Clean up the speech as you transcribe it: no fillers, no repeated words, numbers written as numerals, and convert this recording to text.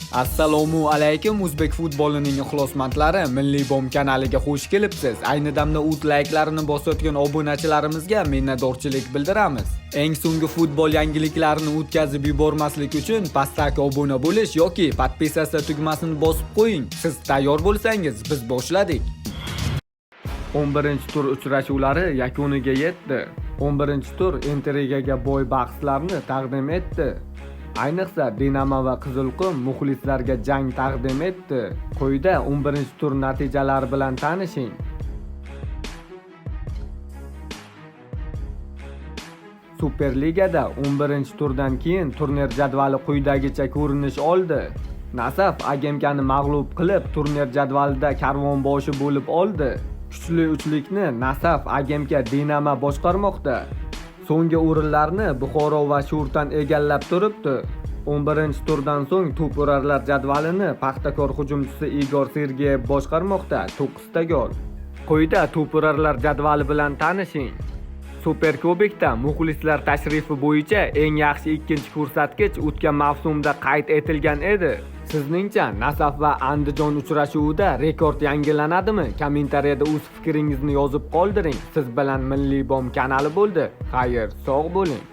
Assalomu alaykum o'zbek futbolining ixlosmandlari, Milliy bom kanaliga xush kelibsiz. Ayni damda like-larini bosayotgan obunachilarimizga minnatdorchilik bildiramiz. Eng so'nggi futbol yangiliklarini o'tkazib yubormaslik uchun pastdagi obuna bo'lish yoki podpisatsiya tugmasini bosib qo'ying. Siz tayyor bo'lsangiz, biz boshladik. 11-tur uchrashuvlari yakuniga yetdi. 11-tur intrigaga boy bahslarni taqdim etdi. Ayniqsa Dinamo va Qizilqum muxlislarga jang taqdim etdi. Quyida 11-tur natijalari bilan tanishing. Superligada 11-turdan keyin turnir jadvali quyidagicha ko'rinish oldi. Nasaf Agemkani mag'lub qilib, turnir jadvalida karvonboshi bo'lib oldi. Kuchli uchlikni Nasaf, Agemka, Dinamo boshqarmoqda. So'nggi o'rinlarni Buxoro va Shurtan egallab turibdi. 11-turdan so'ng to'p urarlar jadvalini Paxtakor hujumchisi Igor Sergeyev boshqarmoqda, 9 ta gol. Quyida to'p urarlar jadvali bilan tanishing. Superkubokda muxlislar tashrifi bo'yicha eng yaxshi ikkinchi ko'rsatkich o'tgan mavsumda qayd etilgan edi. Sizningcha Nasaf va Andijon uchrashuvida rekord yangilanadimi? Kommentariyada o'z fikringizni yozib qoldiring. Siz bilan Milliy bom kanali bo'ldi. Xayr, sog' bo'ling.